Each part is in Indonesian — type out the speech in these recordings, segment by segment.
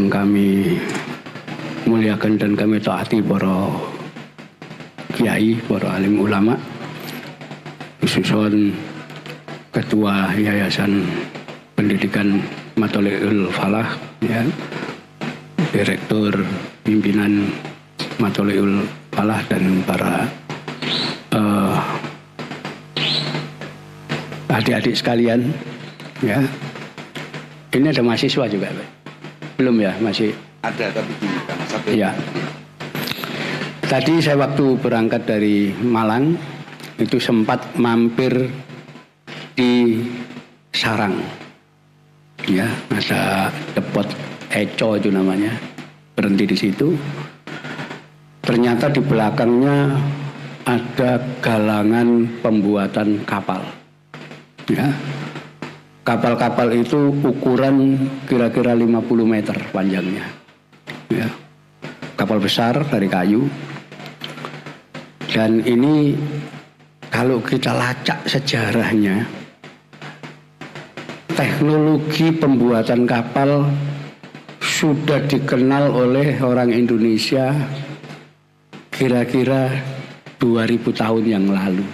yang kami muliakan dan kami taati para kiai, para alim ulama, khususon Ketua Yayasan Pendidikan Matholiul Falah, ya, Direktur Pimpinan Matholiul Falah dan para adik-adik sekalian, ya. Ini ada mahasiswa juga, Pak? Belum ya, masih ada tapi di satu. Ya. Tadi saya waktu berangkat dari Malang itu sempat mampir di Sarang, ya, ada depot Eco itu namanya, berhenti di situ. Ternyata di belakangnya ada galangan pembuatan kapal, ya. Kapal-kapal itu ukuran kira-kira 50 meter panjangnya, ya. Kapal besar dari kayu. Dan ini kalau kita lacak sejarahnya, teknologi pembuatan kapal sudah dikenal oleh orang Indonesia kira-kira 2000 tahun yang lalu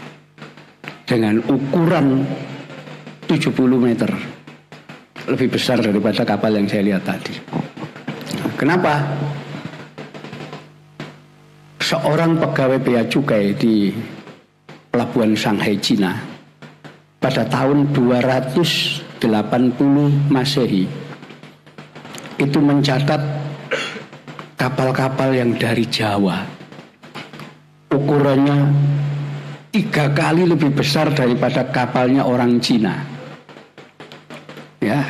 dengan ukuran 70 meter, lebih besar daripada kapal yang saya lihat tadi. Kenapa? Seorang pegawai bea cukai di Pelabuhan Shanghai, Cina, pada tahun 280 Masehi itu mencatat kapal-kapal yang dari Jawa ukurannya 3 kali lebih besar daripada kapalnya orang Cina. Ya,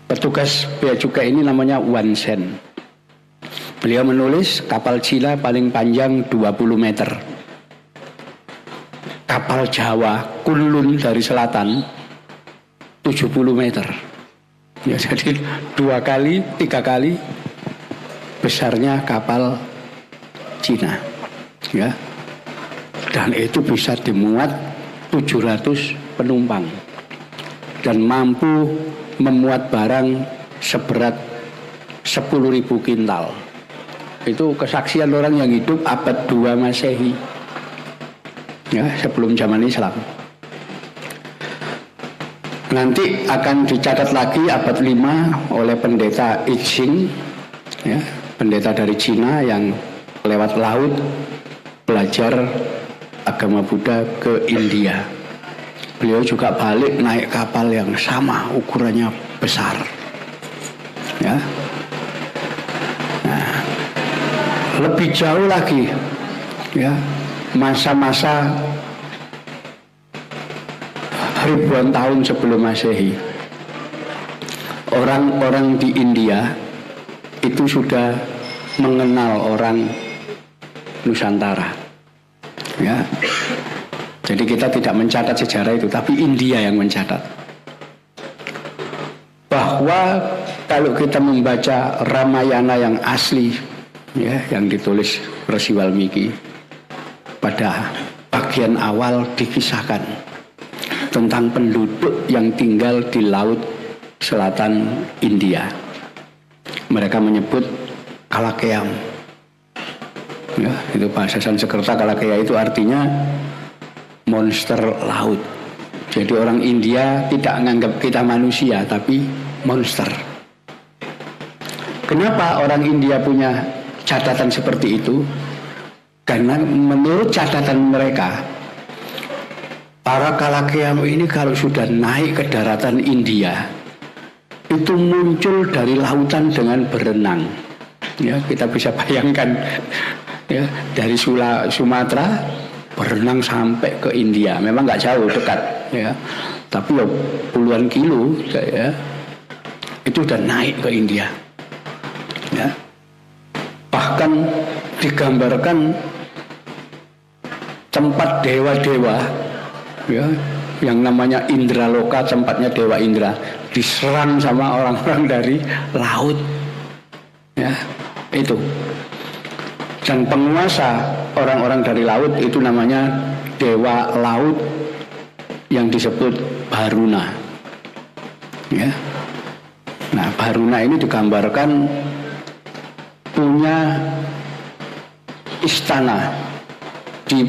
petugas bea cukai ini namanya Wan Shen. Beliau menulis kapal Cina paling panjang 20 meter. Kapal Jawa Kunlun dari selatan 70 meter. Ya, jadi 2 kali, 3 kali besarnya kapal Cina. Ya. Dan itu bisa dimuat 700 penumpang. Dan mampu memuat barang seberat 10.000 kintal. Itu kesaksian orang yang hidup abad 2 Masehi, ya, sebelum zaman Islam. Nanti akan dicatat lagi abad 5 oleh pendeta I Ching, ya, pendeta dari Cina yang lewat laut belajar agama Buddha ke India. Beliau juga balik naik kapal yang sama, ukurannya besar, ya. Nah, lebih jauh lagi, ya, masa-masa ribuan tahun sebelum Masehi, orang-orang di India itu sudah mengenal orang Nusantara, ya. Jadi kita tidak mencatat sejarah itu, tapi India yang mencatat. Bahwa kalau kita membaca Ramayana yang asli, ya, yang ditulis Rsi Walmiki, pada bagian awal dikisahkan tentang penduduk yang tinggal di laut selatan India. Mereka menyebut Kalakeam. Ya, itu bahasa Sanskerta. Kalakeya itu artinya monster laut. Jadi orang India tidak menganggap kita manusia, tapi monster. Kenapa orang India punya catatan seperti itu? Karena menurut catatan mereka, para Kalakeam ini kalau sudah naik ke daratan India, itu muncul dari lautan dengan berenang. Ya, kita bisa bayangkan, ya, dari Sumatera berenang sampai ke India. Memang nggak jauh, dekat, ya, tapi ya puluhan kilo, ya, itu udah naik ke India, ya. Bahkan digambarkan tempat dewa-dewa, ya, yang namanya Indraloka, tempatnya Dewa Indra, diserang sama orang-orang dari laut, ya, itu. Dan penguasa orang-orang dari laut itu namanya Dewa Laut yang disebut Baruna, ya. Nah, Baruna ini digambarkan punya istana di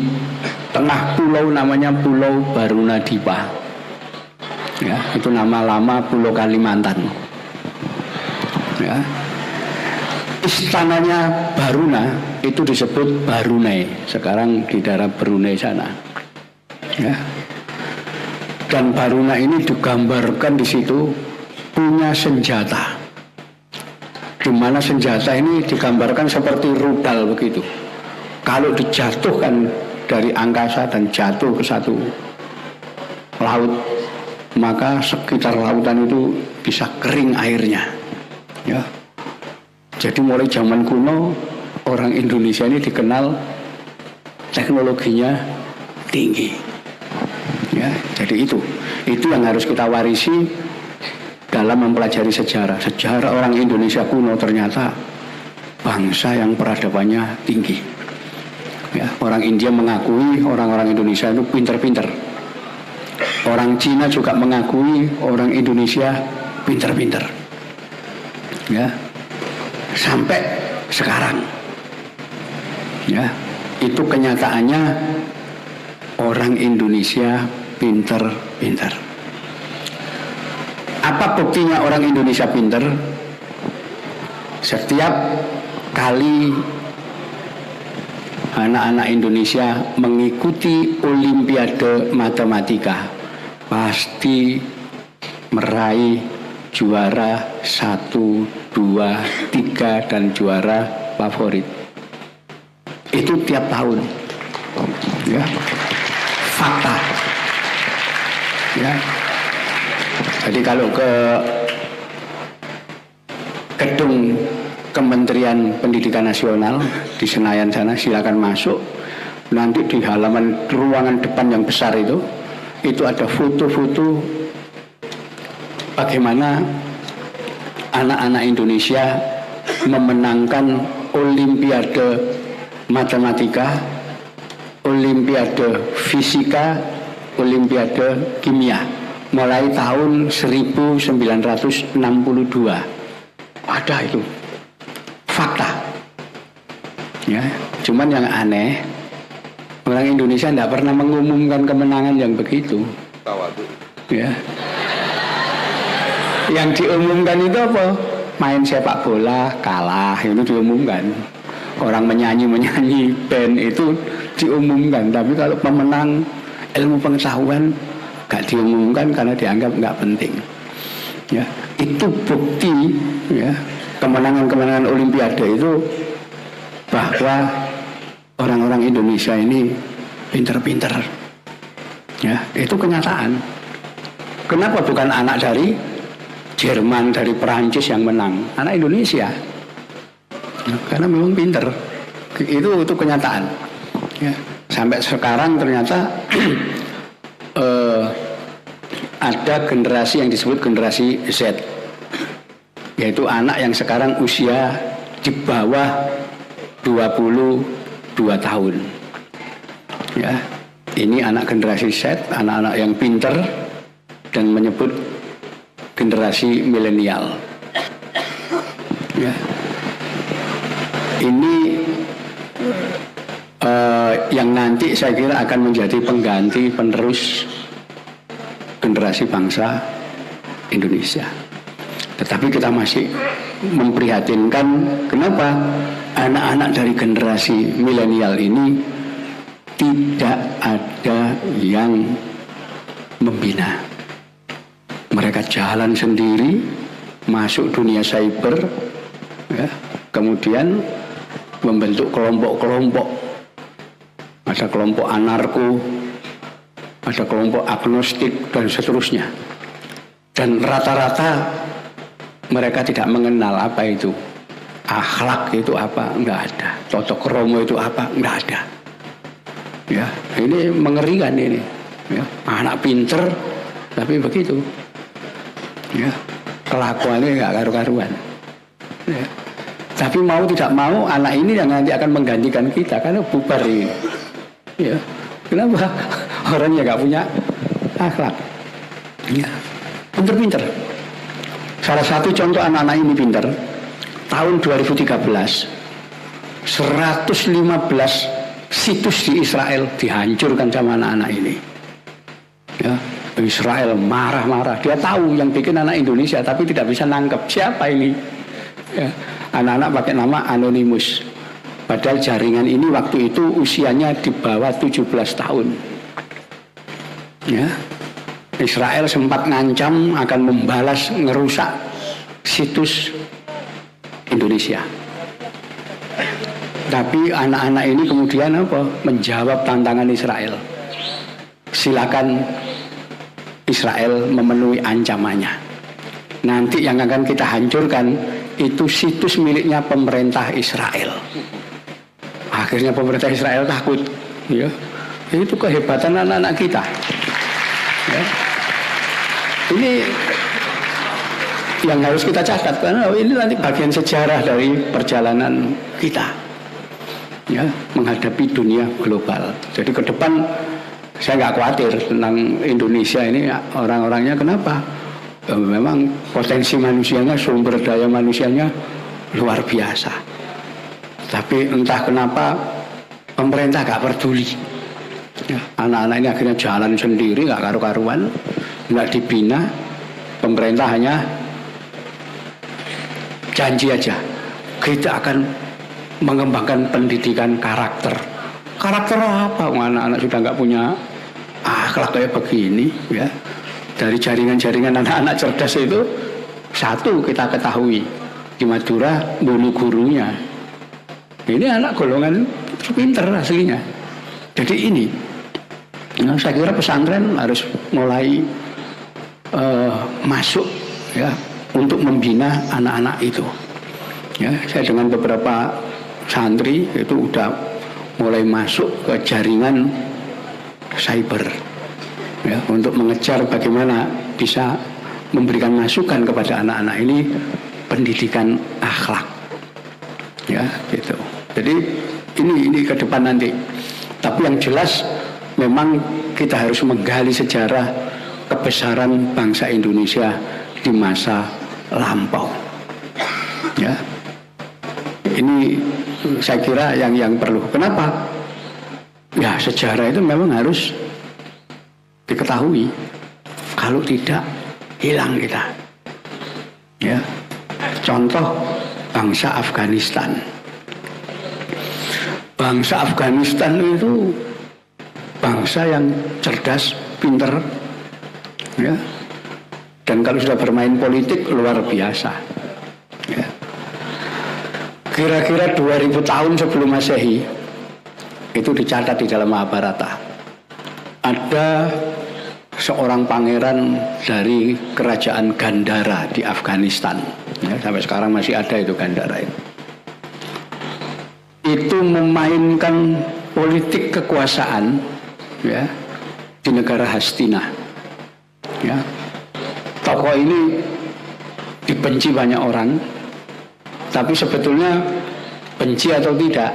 tengah pulau, namanya Pulau Barunadipa. Ya, itu nama lama Pulau Kalimantan. Ya. Istananya Baruna itu disebut Brunei. Sekarang di daerah Brunei sana. Ya. Dan Baruna ini digambarkan di situ punya senjata. Di mana senjata ini digambarkan seperti rudal begitu. Kalau dijatuhkan dari angkasa dan jatuh ke satu laut, maka sekitar lautan itu bisa kering airnya. Ya. Jadi mulai zaman kuno orang Indonesia ini dikenal teknologinya tinggi. Ya, jadi itu yang harus kita warisi dalam mempelajari sejarah. Sejarah orang Indonesia kuno ternyata bangsa yang peradabannya tinggi. Ya, orang India mengakui orang-orang Indonesia itu pinter-pinter. Orang Cina juga mengakui orang Indonesia pinter-pinter. Ya. Sampai sekarang. Ya, itu kenyataannya orang Indonesia pinter-pinter. Apa buktinya orang Indonesia pinter? Setiap kali anak-anak Indonesia mengikuti Olimpiade Matematika, pasti meraih juara 1, 2, 3 dan juara favorit. Itu tiap tahun. Ya. Fakta. Ya. Jadi kalau ke gedung Kementerian Pendidikan Nasional di Senayan sana, silakan masuk. Nanti di halaman ruangan depan yang besar itu ada foto-foto bagaimana anak-anak Indonesia memenangkan Olimpiade Matematika, Olimpiade Fisika, Olimpiade Kimia mulai tahun 1962. Ada itu fakta. Ya, cuman yang aneh orang Indonesia tidak pernah mengumumkan kemenangan yang begitu. Ya. Yang diumumkan itu apa? Main sepak bola kalah, itu diumumkan. Orang menyanyi band itu diumumkan. Tapi kalau pemenang ilmu pengetahuan gak diumumkan karena dianggap gak penting. Ya, itu bukti ya, kemenangan-kemenangan Olimpiade itu bahwa orang-orang Indonesia ini pinter-pinter. Ya, itu kenyataan. Kenapa bukan anak dari Jerman, dari Perancis yang menang? Anak Indonesia. Ya, karena memang pinter. Itu kenyataan. Ya, sampai sekarang ternyata ada generasi yang disebut generasi Z, yaitu anak yang sekarang usia di bawah 22 tahun. Ya, ini anak generasi Z, anak-anak yang pinter dan menyebut generasi milenial. Ya. Ini yang nanti saya kira akan menjadi pengganti penerus generasi bangsa Indonesia. Tetapi kita masih memprihatinkan kenapa anak-anak dari generasi milenial ini tidak ada yang membina. Mereka jalan sendiri, masuk dunia cyber, ya, kemudian membentuk kelompok-kelompok. Ada kelompok anarko, ada kelompok agnostik dan seterusnya. Dan rata-rata mereka tidak mengenal apa itu akhlak, itu apa, enggak ada. Tata krama itu apa, enggak ada. Ya, ini mengerikan ini. Ya, anak pinter tapi begitu. Ya, kelakuannya enggak karu-karuan. Ya. Tapi mau tidak mau anak ini yang nanti akan menggantikan kita karena bubar ini. Ya, kenapa? Orangnya nggak punya akhlak. Ya, pinter-pinter. Salah satu contoh anak-anak ini pinter, tahun 2013 115 situs di Israel dihancurkan sama anak-anak ini. Ya, Israel marah-marah. Dia tahu yang bikin anak Indonesia, tapi tidak bisa nangkep siapa ini. Ya, anak-anak pakai nama Anonymous. Padahal jaringan ini waktu itu usianya di bawah 17 tahun. Ya, Israel sempat ngancam akan membalas ngerusak situs Indonesia. Tapi anak-anak ini kemudian apa? Menjawab tantangan Israel. Silakan Israel memenuhi ancamannya. Nanti yang akan kita hancurkan itu situs miliknya pemerintah Israel. Akhirnya pemerintah Israel takut. Ya, itu kehebatan anak-anak kita. Ya. Ini yang harus kita catat, karena ini nanti bagian sejarah dari perjalanan kita, ya, menghadapi dunia global. Jadi ke depan saya nggak khawatir tentang Indonesia ini orang-orangnya. Kenapa? Memang potensi manusianya, sumber daya manusianya luar biasa. Tapi entah kenapa pemerintah nggak peduli. Ya, anak-anak ini akhirnya jalan sendiri, nggak karu-karuan, nggak dibina. Pemerintah hanya janji aja, kita akan mengembangkan pendidikan karakter. Karakter apa? Anak-anak sudah nggak punya akhlak kayak begini, ya. Dari jaringan-jaringan anak-anak cerdas itu, satu kita ketahui, di Madura bunuh gurunya. Ini anak golongan pinter aslinya. Jadi ini, saya kira pesantren harus mulai masuk, ya, untuk membina anak-anak itu. Ya, saya dengan beberapa santri itu udah mulai masuk ke jaringan cyber, ya, untuk mengejar bagaimana bisa memberikan masukan kepada anak-anak ini pendidikan akhlak, ya, gitu. Jadi ini ke depan nanti. Tapi yang jelas memang kita harus menggali sejarah kebesaran bangsa Indonesia di masa lampau. Ya, ini saya kira yang perlu. Kenapa? Ya, sejarah itu memang harus diketahui. Kalau tidak, hilang kita. Ya, contoh bangsa Afghanistan. Bangsa Afghanistan itu bangsa yang cerdas, pinter, ya. Dan kalau sudah bermain politik luar biasa. Ya. Kira-kira 2000 tahun sebelum Masehi itu dicatat di dalam Mahabharata. Ada seorang pangeran dari kerajaan Gandhara di Afghanistan. Ya, sampai sekarang masih ada itu Gandhara itu. Itu memainkan politik kekuasaan, ya, di negara Hastina. Ya. Tokoh ini dibenci banyak orang, tapi sebetulnya benci atau tidak,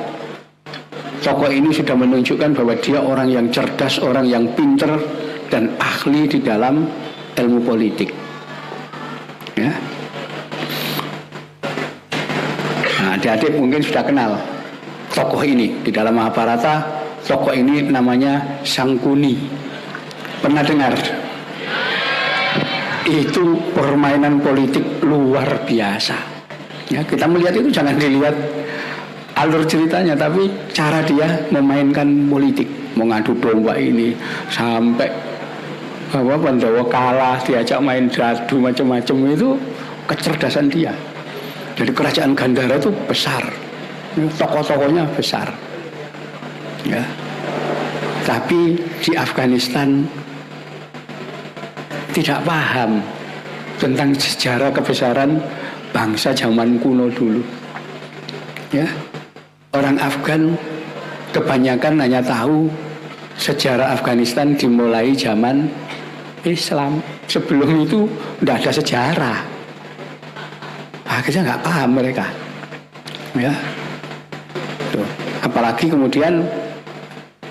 tokoh ini sudah menunjukkan bahwa dia orang yang cerdas, orang yang pinter dan ahli di dalam ilmu politik. Ya. Nah, adik-adik mungkin sudah kenal tokoh ini di dalam Mahabharata. Tokoh ini namanya Sangkuni. Pernah dengar? Itu permainan politik luar biasa. Ya, kita melihat itu jangan dilihat alur ceritanya, tapi cara dia memainkan politik. Mengadu domba ini sampai Pandawa kalah, diajak main jadu macam-macam, itu kecerdasan dia. Jadi kerajaan Gandhara itu besar, tokoh-tokohnya besar, ya. Tapi di Afghanistan tidak paham tentang sejarah kebesaran bangsa zaman kuno dulu, ya. Orang Afgan kebanyakan hanya tahu sejarah Afghanistan dimulai zaman Islam. Sebelum itu tidak ada sejarah. Akhirnya nggak paham mereka, ya. Tuh. Apalagi kemudian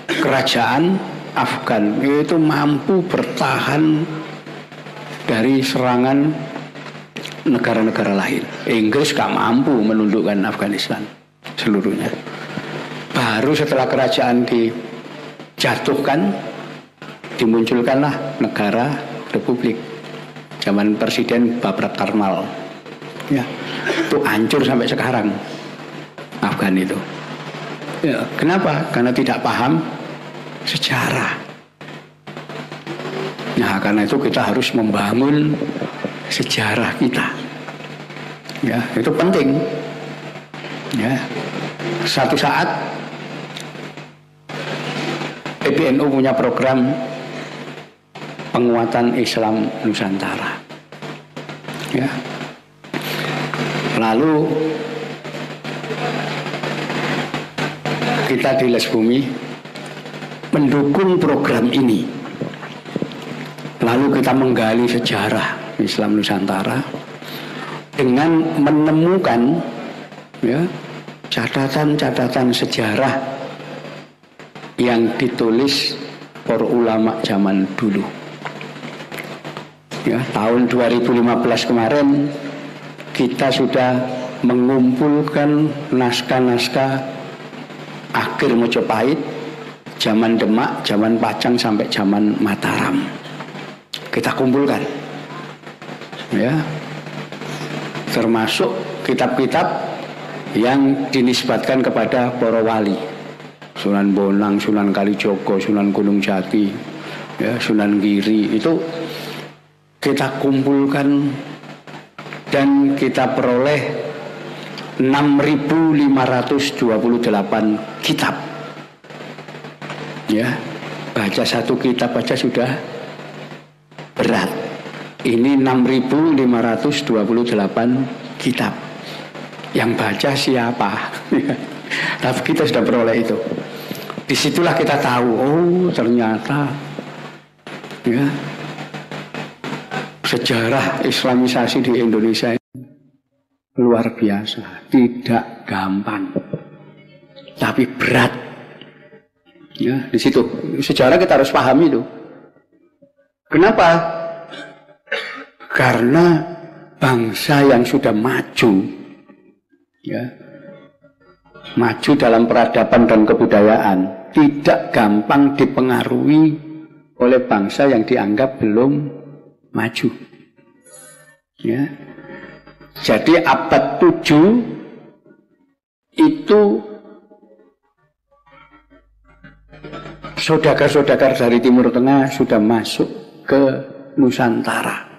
kerajaan Afgan itu mampu bertahan dari serangan negara-negara lain. Inggris gak mampu menundukkan Afghanistan seluruhnya. Baru setelah kerajaan dijatuhkan, dimunculkanlah negara republik zaman Presiden Babrak Karmal. Ya, itu hancur sampai sekarang Afgan itu. Ya, kenapa? Karena tidak paham sejarah. Nah, karena itu kita harus membangun sejarah kita. Ya, itu penting. Ya, satu saat PBNU punya program penguatan Islam Nusantara. Ya. Lalu kita di Les Bumi mendukung program ini. Lalu kita menggali sejarah Islam Nusantara dengan menemukan ya, catatan-catatan sejarah yang ditulis para ulama zaman dulu. Ya, tahun 2015 kemarin kita sudah mengumpulkan naskah-naskah akhir Mojopahit, zaman Demak, zaman Pajang sampai zaman Mataram. Kita kumpulkan, ya, termasuk kitab-kitab yang dinisbatkan kepada para wali, Sunan Bonang, Sunan Kalijogo, Sunan Gunung Jati, ya, Sunan Giri, itu kita kumpulkan dan kita peroleh 6.528 kitab. Ya, baca satu kitab aja sudah berat. Ini 6.528 kitab. Yang baca siapa? Tapi kita sudah peroleh itu. Disitulah kita tahu, oh ternyata ya, sejarah Islamisasi di Indonesia luar biasa, tidak gampang, tapi berat. Ya, di situ sejarah kita harus pahami itu. Kenapa? Karena bangsa yang sudah maju, ya, maju dalam peradaban dan kebudayaan, tidak gampang dipengaruhi oleh bangsa yang dianggap belum maju. Ya. Jadi abad 7 itu saudagar-saudagar dari Timur Tengah sudah masuk ke Nusantara,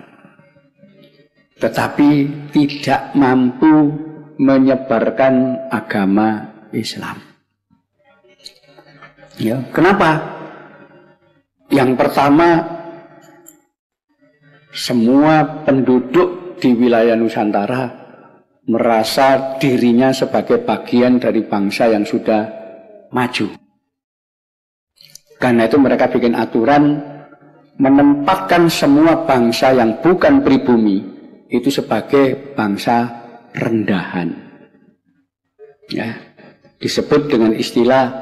tetapi tidak mampu menyebarkan agama Islam. Ya, kenapa? Yang pertama, semua penduduk di wilayah Nusantara merasa dirinya sebagai bagian dari bangsa yang sudah maju. Karena itu mereka bikin aturan menempatkan semua bangsa yang bukan pribumi itu sebagai bangsa rendahan. Ya, disebut dengan istilah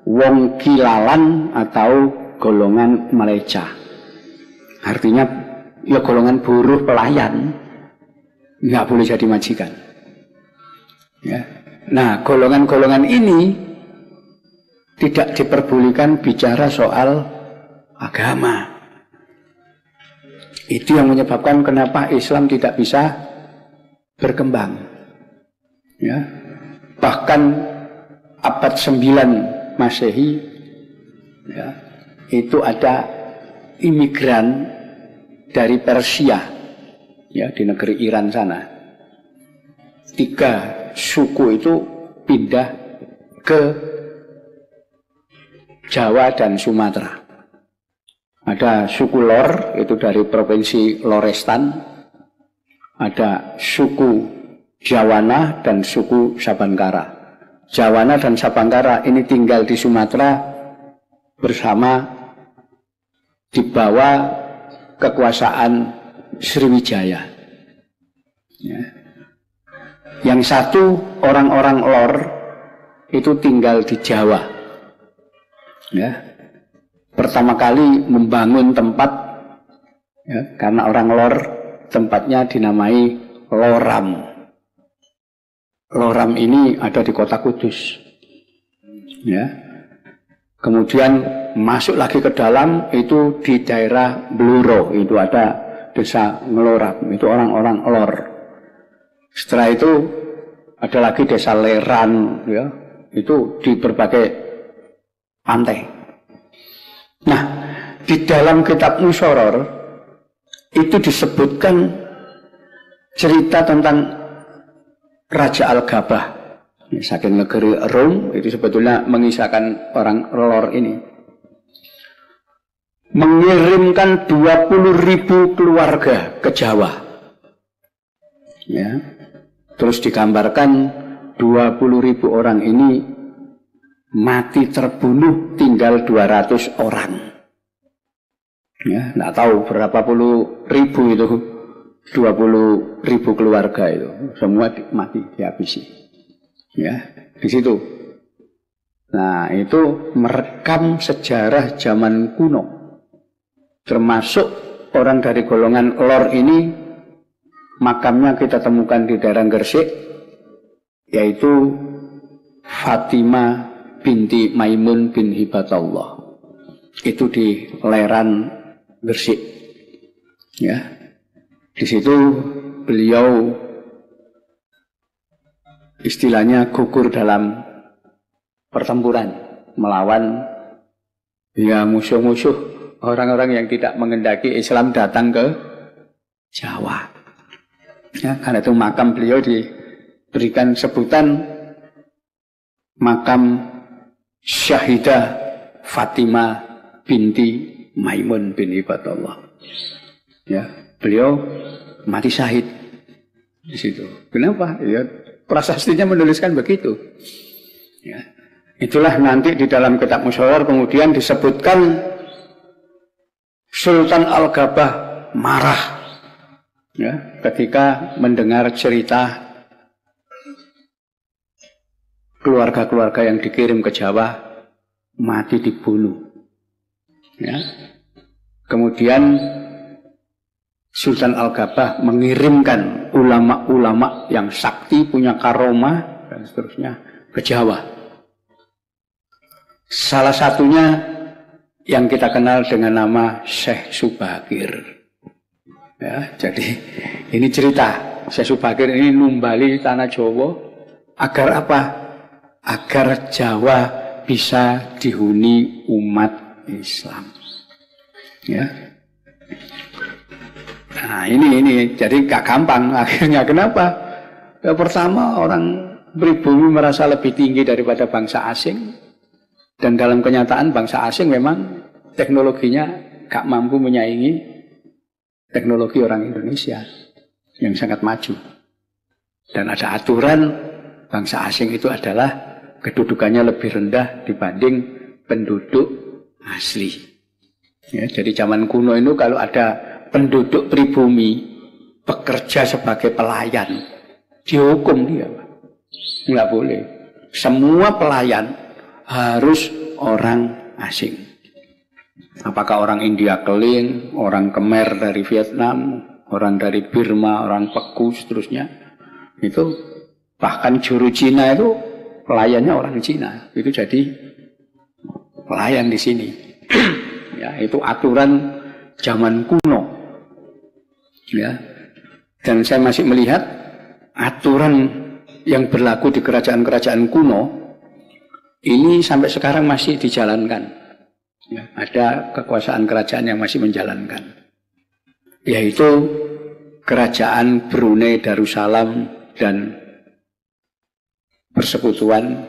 wong kilalan atau golongan maleca. Artinya ya golongan buruh pelayan, nggak boleh jadi majikan. Ya. Nah, golongan-golongan ini tidak diperbolehkan bicara soal agama. Itu yang menyebabkan kenapa Islam tidak bisa berkembang. Ya. Bahkan abad 9 Masehi, ya, itu ada imigran dari Persia, ya, di negeri Iran sana. 3 suku itu pindah ke Jawa dan Sumatera. Ada suku Lor, itu dari provinsi Lorestan. Ada suku Jawana dan suku Sabangkara. Jawana dan Sabangkara ini tinggal di Sumatera bersama di bawah kekuasaan Sriwijaya. Ya. Yang satu orang-orang Lor itu tinggal di Jawa. Ya. Pertama kali membangun tempat, ya, karena orang Lor tempatnya dinamai Loram. Loram ini ada di kota Kudus. Ya. Kemudian masuk lagi ke dalam itu di daerah Bluro, itu ada desa Ngeloram, itu orang-orang Lor. Setelah itu ada lagi desa Leran, ya, itu di berbagai pantai. Nah, di dalam kitab Musoror itu disebutkan cerita tentang Raja Al-Gabah. Saking negeri Rom itu sebetulnya mengisahkan orang Lor ini mengirimkan 20.000 keluarga ke Jawa, ya. Terus digambarkan 20.000 orang ini mati terbunuh tinggal 200 orang, ya. Nggak tahu berapa puluh ribu itu, 20.000 keluarga itu semua mati dihabisi. Ya, di situ. Nah, itu merekam sejarah zaman kuno. Termasuk orang dari golongan Lor ini, makamnya kita temukan di daerah Gresik, yaitu Fatimah binti Maimun bin Hibatullah. Itu di Leran Gresik. Ya. Di situ beliau istilahnya gugur dalam pertempuran melawan ya musuh-musuh orang-orang yang tidak mengendaki Islam datang ke Jawa. Ya, karena itu makam beliau diberikan sebutan makam Syahidah Fatimah binti Maimun bin Hibatullah. Ya, beliau mati syahid di situ. Kenapa? Ya, prasastinya menuliskan begitu. Ya. Itulah nanti di dalam kitab Musoror kemudian disebutkan Sultan Al-Gabah marah, ya, ketika mendengar cerita keluarga-keluarga yang dikirim ke Jawa mati dibunuh. Ya. Kemudian Sultan Al-Gabah mengirimkan ulama-ulama yang sakti, punya karomah dan seterusnya ke Jawa. Salah satunya yang kita kenal dengan nama Syekh Subakir. Ya, jadi ini cerita Syekh Subakir ini numbali tanah Jawa agar apa? Agar Jawa bisa dihuni umat Islam. Ya. Nah ini jadi gak gampang akhirnya. Kenapa? Ya, pertama orang pribumi merasa lebih tinggi daripada bangsa asing, dan dalam kenyataan bangsa asing memang teknologinya gak mampu menyaingi teknologi orang Indonesia yang sangat maju. Dan ada aturan bangsa asing itu adalah kedudukannya lebih rendah dibanding penduduk asli. Ya, jadi zaman kuno itu kalau ada penduduk pribumi bekerja sebagai pelayan, dihukum dia. Nggak boleh. Semua pelayan harus orang asing. Apakah orang India Keling, orang Khmer dari Vietnam, orang dari Burma, orang Peku, seterusnya. Itu bahkan juru Cina itu pelayannya orang Cina. Itu jadi pelayan di sini. Ya, itu aturan zaman kuno. Ya, dan saya masih melihat aturan yang berlaku di kerajaan-kerajaan kuno ini sampai sekarang masih dijalankan. Ya, ada kekuasaan kerajaan yang masih menjalankan, yaitu kerajaan Brunei Darussalam dan Persekutuan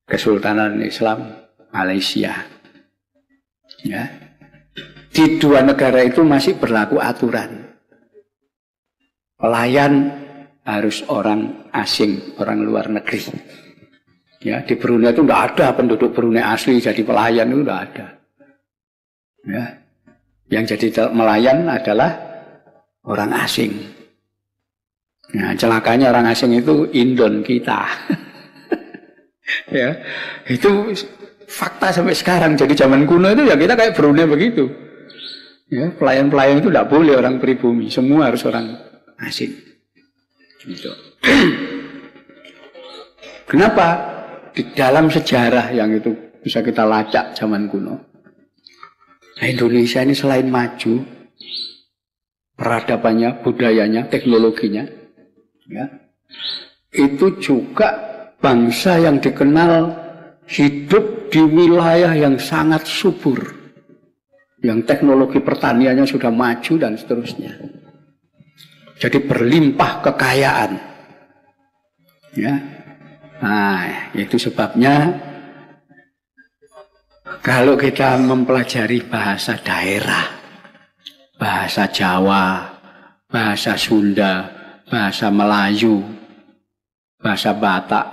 Kesultanan Islam Malaysia. Ya. Di dua negara itu masih berlaku aturan. Pelayan harus orang asing, orang luar negeri. Ya, di Brunei itu tidak ada penduduk Brunei asli jadi pelayan, itu tidak ada. Ya. Yang jadi pelayan adalah orang asing. Nah, celakanya orang asing itu Indon kita. Ya, itu fakta sampai sekarang. Jadi zaman kuno itu ya kita kayak Brunei begitu. Ya, pelayan-pelayan itu tidak boleh orang pribumi, semua harus orang asin. Gitu. Kenapa? Di dalam sejarah yang itu bisa kita lacak zaman kuno. Nah, Indonesia ini selain maju, peradabannya, budayanya, teknologinya, ya, itu juga bangsa yang dikenal hidup di wilayah yang sangat subur, yang teknologi pertaniannya sudah maju dan seterusnya. Jadi berlimpah kekayaan. Ya. Nah, itu sebabnya kalau kita mempelajari bahasa daerah, bahasa Jawa, bahasa Sunda, bahasa Melayu, bahasa Batak,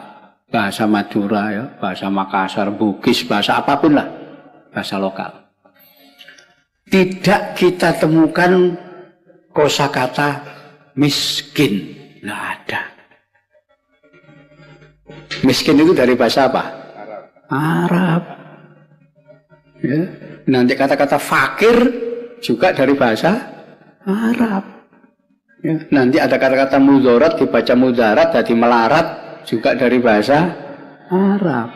bahasa Madura, ya, bahasa Makassar, Bugis, bahasa apapun lah, bahasa lokal. Tidak kita temukan kosakata miskin, nggak ada. Miskin itu dari bahasa apa? Arab. Ya. Nanti kata-kata fakir juga dari bahasa Arab. Ya. Nanti ada kata-kata mudharat dibaca mudarat, jadi melarat juga dari bahasa Arab.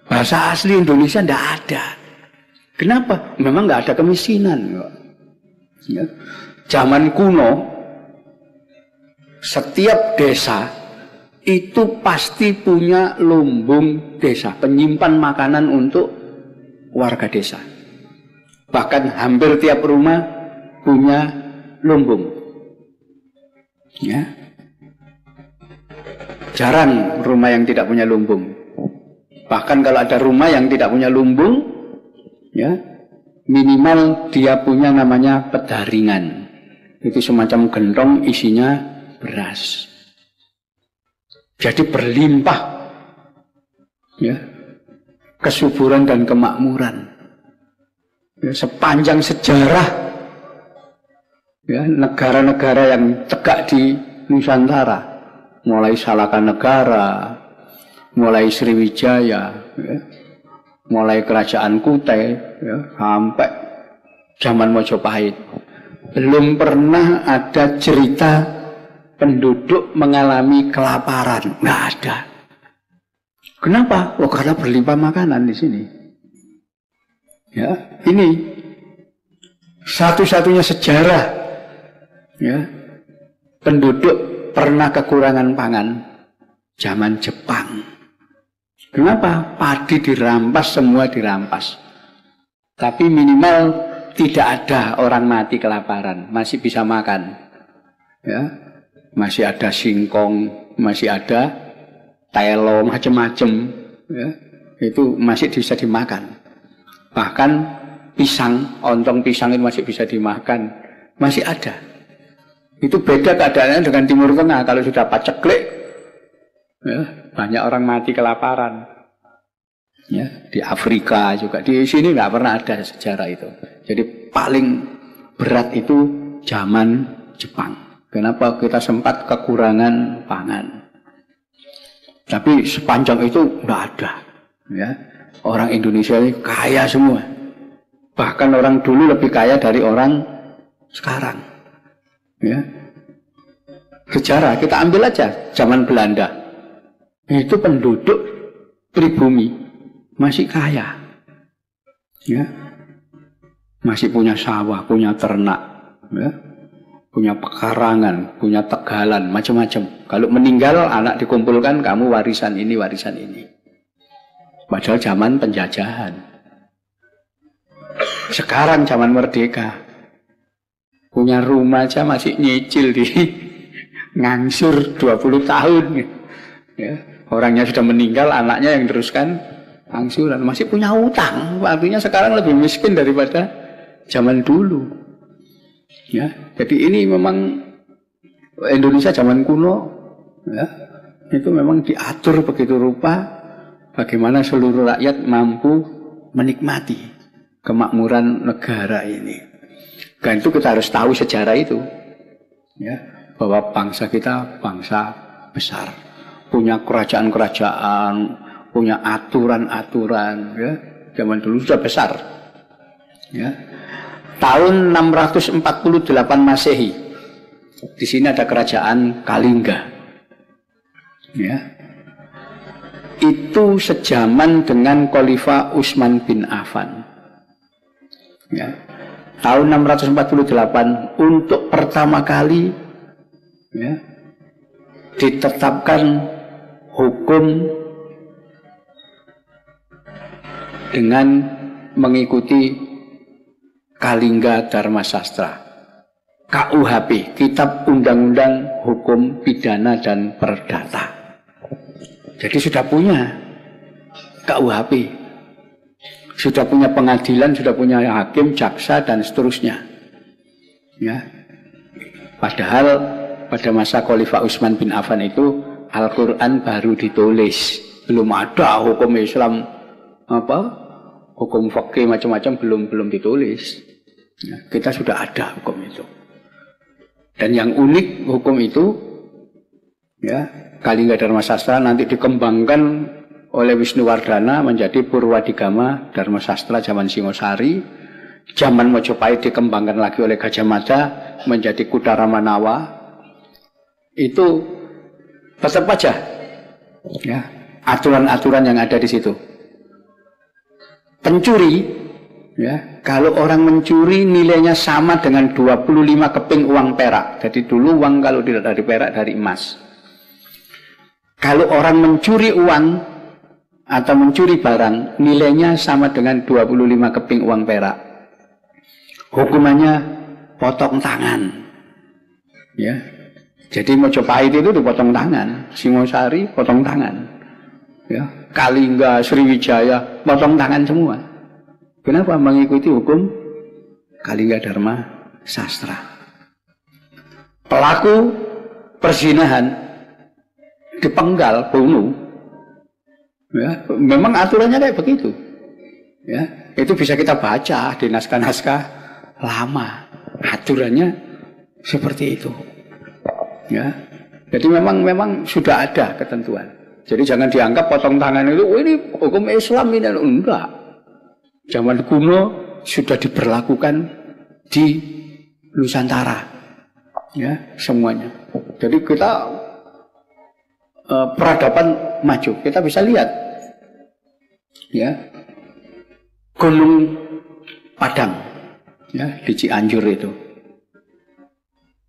Bahasa asli Indonesia tidak ada. Kenapa? Memang nggak ada kemiskinan. Ya. Zaman kuno, setiap desa itu pasti punya lumbung desa, penyimpan makanan untuk warga desa. Bahkan hampir tiap rumah punya lumbung. Ya. Jarang rumah yang tidak punya lumbung. Bahkan kalau ada rumah yang tidak punya lumbung, ya, minimal dia punya namanya pedaringan. Itu semacam gentong isinya beras. Jadi berlimpah, ya, kesuburan dan kemakmuran. Ya, sepanjang sejarah, ya, negara-negara yang tegak di Nusantara, mulai Salaka Negara, mulai Sriwijaya, ya, mulai Kerajaan Kutai, ya, sampai zaman Majapahit, belum pernah ada cerita penduduk mengalami kelaparan. Nggak ada. Kenapa? Oh, karena berlimpah makanan di sini. Ya, ini satu-satunya sejarah, ya, penduduk pernah kekurangan pangan zaman Jepang. Kenapa? Padi dirampas, semua dirampas. Tapi minimal tidak ada orang mati kelaparan, masih bisa makan. Ya, masih ada singkong, masih ada telo, macam-macam. Ya, itu masih bisa dimakan. Bahkan pisang, ontong pisang itu masih bisa dimakan, masih ada. Itu beda keadaannya dengan Timur Tengah. Kalau sudah paceklik, ya, banyak orang mati kelaparan. Ya, di Afrika juga, di sini nggak pernah ada sejarah itu. Jadi paling berat itu zaman Jepang. Kenapa kita sempat kekurangan pangan? Tapi sepanjang itu nggak ada. Ya, orang Indonesia ini kaya semua. Bahkan orang dulu lebih kaya dari orang sekarang. Ya, sejarah kita ambil aja zaman Belanda. Itu penduduk pribumi masih kaya, ya, masih punya sawah, punya ternak, ya, punya pekarangan, punya tegalan, macam-macam. Kalau meninggal anak dikumpulkan, kamu warisan ini, warisan ini. Padahal zaman penjajahan. Sekarang zaman merdeka, punya rumah aja masih nyicil di ngangsur 20 tahun. Ya, orangnya sudah meninggal, anaknya yang teruskan angsuran, masih punya utang. Artinya sekarang lebih miskin daripada zaman dulu. Ya, jadi ini memang Indonesia zaman kuno, ya, itu memang diatur begitu rupa bagaimana seluruh rakyat mampu menikmati kemakmuran negara ini. Dan itu kita harus tahu sejarah itu, ya, bahwa bangsa kita bangsa besar, punya kerajaan-kerajaan, punya aturan-aturan, ya, zaman dulu sudah besar. Ya. Tahun 648 Masehi, Di sini ada kerajaan Kalingga. Ya. Itu sejaman dengan Khalifah Utsman bin Affan. Ya. Tahun 648 untuk pertama kali ya, ditetapkan hukum dengan mengikuti Kalingga Dharma Sastra, KUHP, Kitab Undang-Undang Hukum Pidana dan Perdata. Jadi sudah punya KUHP, sudah punya pengadilan, sudah punya hakim, jaksa dan seterusnya. Ya. Padahal pada masa Khalifah Utsman bin Affan itu Al-Quran baru ditulis, belum ada hukum Islam hukum fikih macam-macam belum ditulis. Ya, kita sudah ada hukum itu. Dan yang unik hukum itu, ya, Kalingga Dharma Sastra nanti dikembangkan oleh Wisnuwardana menjadi Purwadigama Dharma Sastra zaman Singosari. Zaman Mojopahit dikembangkan lagi oleh Gajah Mada menjadi Kudaramanawa. Itu tetap aja, ya, aturan-aturan yang ada di situ. Pencuri, ya, kalau orang mencuri nilainya sama dengan 25 keping uang perak. Jadi dulu uang kalau tidak dari perak, dari emas. Kalau orang mencuri uang atau mencuri barang, nilainya sama dengan 25 keping uang perak. Hukumannya potong tangan. Ya. Jadi Mojopahit itu dipotong tangan, Singosari potong tangan. Ya, Kalingga, Sriwijaya potong tangan semua. Kenapa? Mengikuti hukum Kalingga Dharma Sastra. Pelaku perzinahan dipenggal, bunuh. Ya, memang aturannya kayak begitu. Ya, itu bisa kita baca di naskah-naskah lama. Aturannya seperti itu. Ya, jadi memang sudah ada ketentuan. Jadi jangan dianggap potong tangan itu, oh ini hukum Islam ini, enggak. Zaman kuno sudah diberlakukan di Nusantara, ya, semuanya. Jadi kita peradaban maju, kita bisa lihat, ya, Gunung Padang, ya, di Cianjur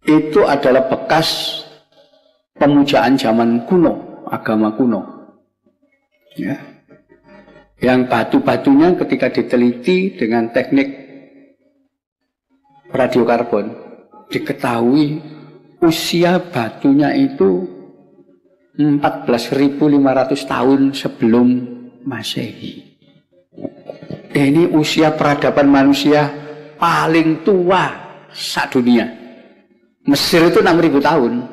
itu adalah bekas pemujaan zaman kuno, agama kuno, ya. Yang batu-batunya ketika diteliti dengan teknik radiokarbon, diketahui usia batunya itu 14.500 tahun sebelum Masehi. Ini usia peradaban manusia paling tua sadunia. Mesir itu 6.000 tahun.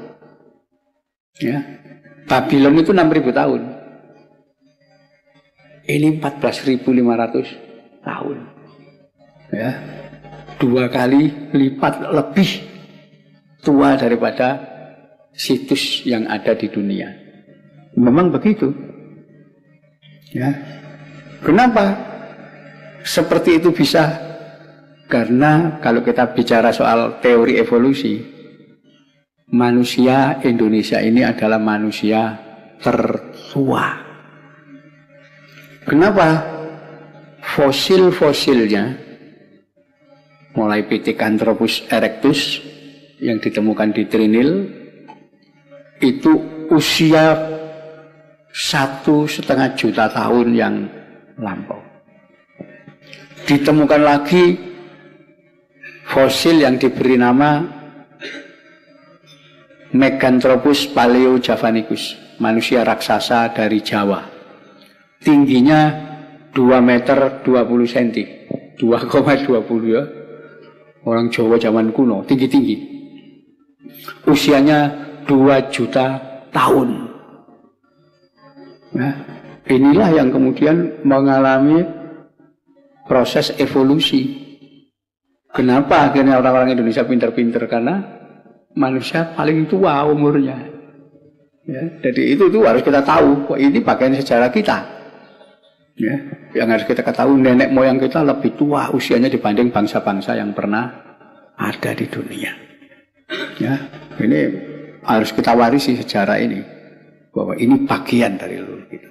Ya. Babylon itu 6.000 tahun. Ini 14.500 tahun. Ya. 2 kali lipat lebih tua daripada situs yang ada di dunia. Memang begitu. Ya. Kenapa seperti itu bisa? Karena kalau kita bicara soal teori evolusi, manusia Indonesia ini adalah manusia tertua. Kenapa? Fosil-fosilnya, mulai Pithecanthropus erectus yang ditemukan di Trinil, itu usia 1,5 juta tahun yang lampau. Ditemukan lagi fosil yang diberi nama Meganthropus paleojavanicus, manusia raksasa dari Jawa. Tingginya 2 meter 20 cm, 2,20 ya. Orang Jawa zaman kuno, tinggi-tinggi. Usianya 2 juta tahun. Nah, inilah yang kemudian mengalami proses evolusi. Kenapa akhirnya orang-orang Indonesia pinter-pinter? Karena manusia paling tua umurnya. Ya, jadi itu harus kita tahu. Kok ini bagian sejarah kita. Ya, yang harus kita ketahui, nenek moyang kita lebih tua usianya dibanding bangsa-bangsa yang pernah ada di dunia. Ya, Ini harus kita warisi sejarah ini, bahwa ini bagian dari leluhur kita.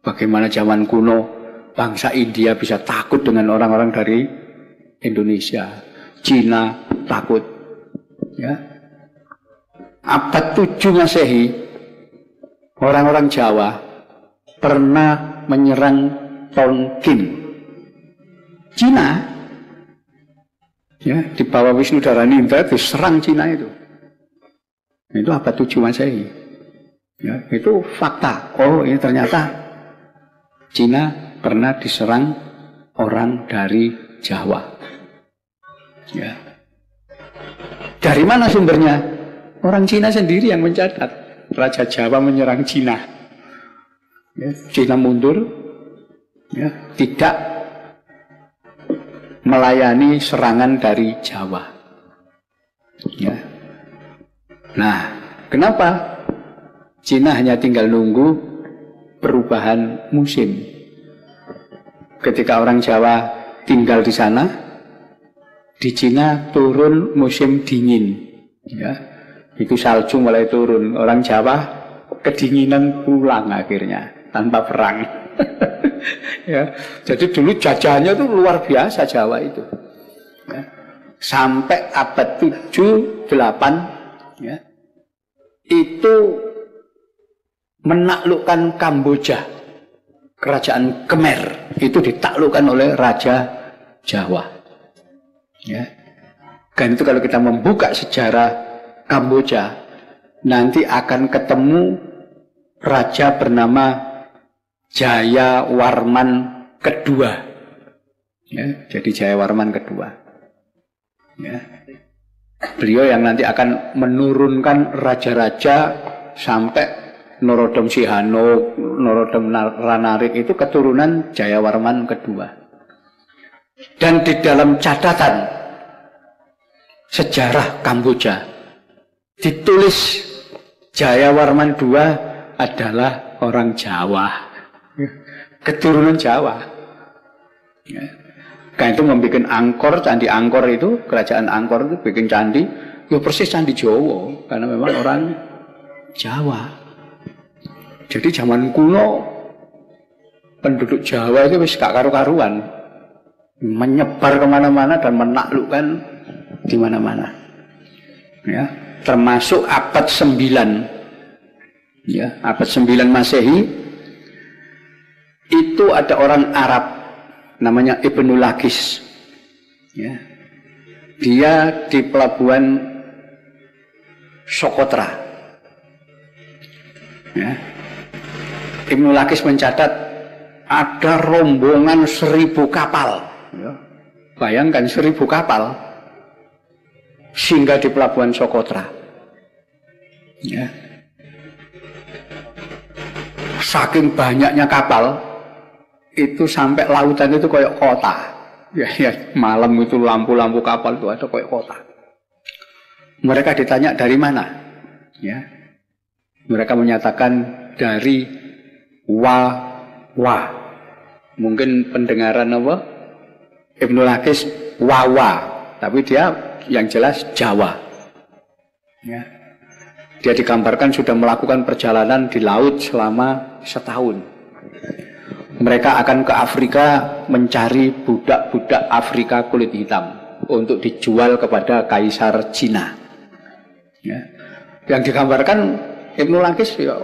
Bagaimana zaman kuno bangsa India bisa takut dengan orang-orang dari Indonesia, Cina takut. Ya. Abad 7 Masehi, orang-orang Jawa pernah menyerang Tonkin, Cina. Ya, di bawah Wisnudaranindra diserang Cina itu. Itu abad 7 Masehi. Ya, itu fakta. Oh, ini ternyata Cina pernah diserang orang dari Jawa. Ya. Dari mana sumbernya? Orang Cina sendiri yang mencatat. Raja Jawa menyerang Cina. Ya, Cina mundur, ya, tidak melayani serangan dari Jawa. Ya. Nah, kenapa? Cina hanya tinggal nunggu perubahan musim. Ketika orang Jawa tinggal di sana, di Cina turun musim dingin. Ya. Itu salju mulai turun. Orang Jawa kedinginan pulang akhirnya tanpa perang. Ya. Jadi dulu jajahannya itu luar biasa Jawa itu. Ya. Sampai abad 7-8, ya, itu menaklukkan Kamboja. Kerajaan Khmer itu ditaklukkan oleh Raja Jawa. Ya. Dan itu kalau kita membuka sejarah Kamboja, nanti akan ketemu raja bernama Jayawarman kedua. Ya, jadi Jayawarman kedua. Ya. Beliau yang nanti akan menurunkan raja-raja sampai Norodom Sihanouk, Norodom Ranarik itu keturunan Jayawarman kedua. Dan di dalam catatan sejarah Kamboja ditulis Jayawarman II adalah orang Jawa, keturunan Jawa. Ya. Kan itu membuat Angkor, candi Angkor itu, kerajaan Angkor itu bikin candi, ya persis candi Jawa, karena memang orang Jawa. Jadi zaman kuno penduduk Jawa itu wis gak karu-karuan, menyebar kemana-mana dan menaklukkan di mana-mana. Ya, termasuk abad 9. Ya, abad 9 Masehi itu ada orang Arab namanya Ibnu Lakis. Ya. Dia di pelabuhan Sokotra. Ya. Ibnu Lakis mencatat ada rombongan 1000 kapal. Ya. Bayangkan 1000 kapal singgah di pelabuhan Sokotra. Ya. Saking banyaknya kapal, itu sampai lautan itu kayak kota. Ya, malam itu lampu-lampu kapal itu ada kayak kota. Mereka ditanya dari mana? Ya. Mereka menyatakan dari Wawa. Mungkin pendengaran apa? Ibnu Lakis Wawa, tapi dia yang jelas Jawa. Ya. Dia digambarkan sudah melakukan perjalanan di laut selama setahun. Mereka akan ke Afrika mencari budak-budak Afrika kulit hitam untuk dijual kepada Kaisar Cina. Ya. Yang digambarkan Ibnu Lakis ya,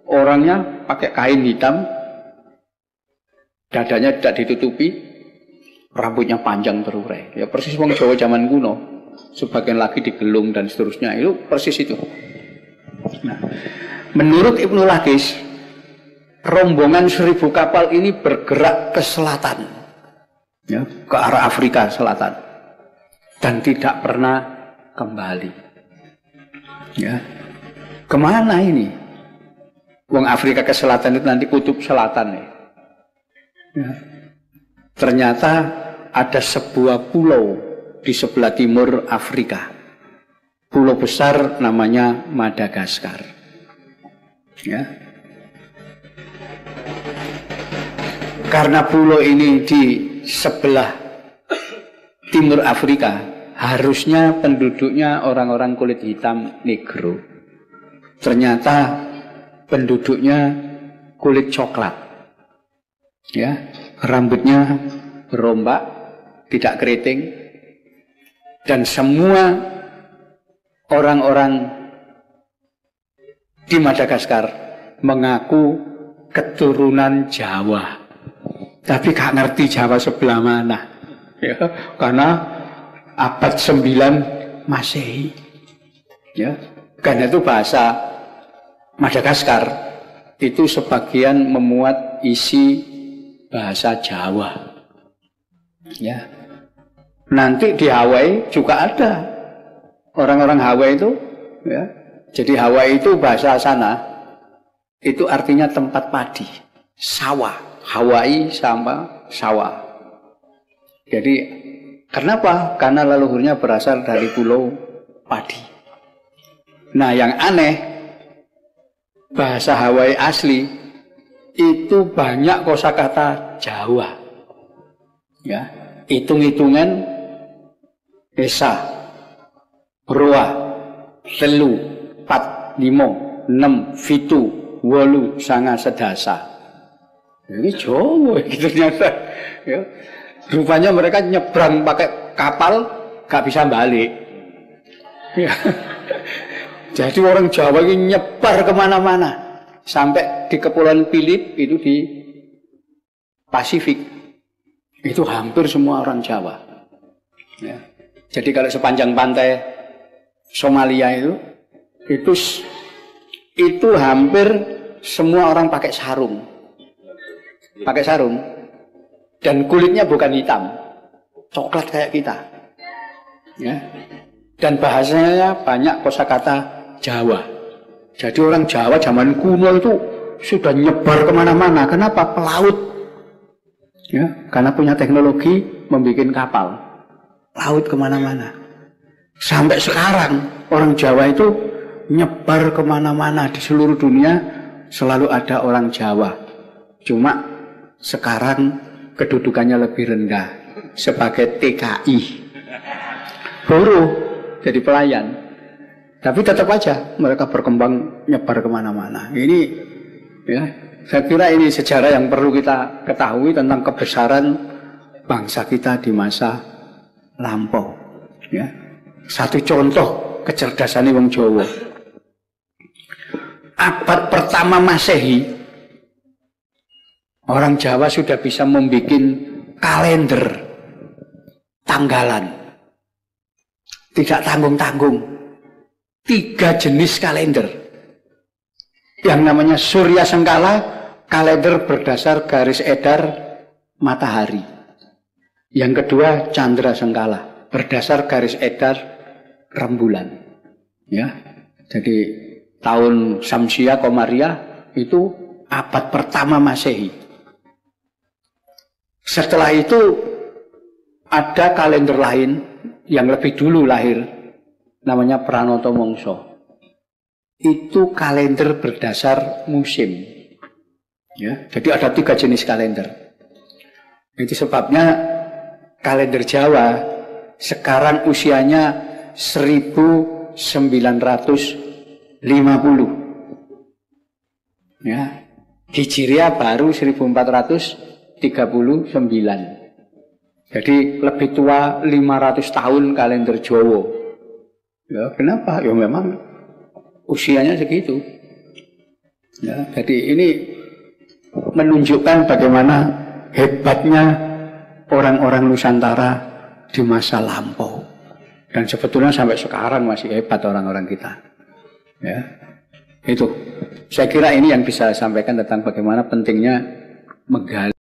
orangnya pakai kain hitam, dadanya tidak ditutupi, rambutnya panjang terurai. Ya persis wong Jawa zaman kuno. Sebagian lagi digelung dan seterusnya. Itu persis itu. Nah, menurut Ibnu Lakis, rombongan 1000 kapal ini bergerak ke selatan, ya, ke arah Afrika Selatan, dan tidak pernah kembali. Ya, kemana ini? Wong Afrika ke selatan itu nanti kutub selatan ya. Ya. Ternyata ada sebuah pulau di sebelah timur Afrika, pulau besar namanya Madagaskar. Ya. Karena pulau ini di sebelah timur Afrika, harusnya penduduknya orang-orang kulit hitam negro. Ternyata penduduknya kulit coklat. Ya, rambutnya berombak, tidak keriting. Dan semua orang-orang di Madagaskar mengaku keturunan Jawa. Tapi gak ngerti Jawa sebelah mana. Ya, karena abad 9 Masehi. Ya, karena itu bahasa Madagaskar itu sebagian memuat isi bahasa Jawa. Ya. Nanti di Hawaii juga ada orang-orang Hawaii itu, ya. Jadi Hawaii itu bahasa sana itu artinya tempat padi, sawah. Hawaii sama sawah. Jadi kenapa? Karena leluhurnya berasal dari pulau padi. Nah, yang aneh, bahasa Hawaii asli itu banyak kosakata Jawa. Ya, hitung-hitungan esa, roa, telu, pat, limo, 6, fitu, wolu, sanga, sedasa. Ini Jawa gitu ternyata. Ya. Rupanya mereka nyebrang pakai kapal gak bisa balik. Ya. Jadi orang Jawa ini nyebar kemana-mana. Sampai di Kepulauan Phillip itu di Pasifik. Itu hampir semua orang Jawa. Ya. Jadi kalau sepanjang pantai Somalia itu hampir semua orang pakai sarung. Pakai sarung. Dan kulitnya bukan hitam. Coklat kayak kita. Ya. Dan bahasanya banyak kosakata Jawa. Jadi orang Jawa zaman kuno itu sudah nyebar kemana-mana. Kenapa? Pelaut. Ya, karena punya teknologi membuat kapal. Laut kemana-mana. Sampai sekarang orang Jawa itu nyebar kemana-mana di seluruh dunia. Selalu ada orang Jawa. Cuma sekarang kedudukannya lebih rendah sebagai TKI. Buruh jadi pelayan. Tapi tetap aja mereka berkembang nyebar kemana-mana. Ini ya, saya kira ini sejarah yang perlu kita ketahui tentang kebesaran bangsa kita di masa lampau. Ya. Satu contoh kecerdasan wong Jawa. Abad pertama Masehi, orang Jawa sudah bisa membuat kalender tanggalan. Tidak tanggung-tanggung. 3 jenis kalender. Yang namanya Surya Sengkala, kalender berdasar garis edar matahari. Yang kedua Chandra Sengkala, berdasar garis edar rembulan. Ya. Jadi tahun Samsia Komariah itu abad pertama Masehi. Setelah itu ada kalender lain yang lebih dulu lahir, namanya Pranoto Mongso. Itu kalender berdasar musim. Ya, jadi ada 3 jenis kalender. Itu sebabnya kalender Jawa sekarang usianya 1950. Ya, Hijriah baru 1439. Jadi lebih tua 500 tahun kalender Jawa. Ya, kenapa? Ya memang usianya segitu. Ya, jadi ini menunjukkan bagaimana hebatnya orang-orang Nusantara di masa lampau. Dan sebetulnya sampai sekarang masih hebat orang-orang kita. Ya, itu. Saya kira ini yang bisa saya sampaikan tentang bagaimana pentingnya menggali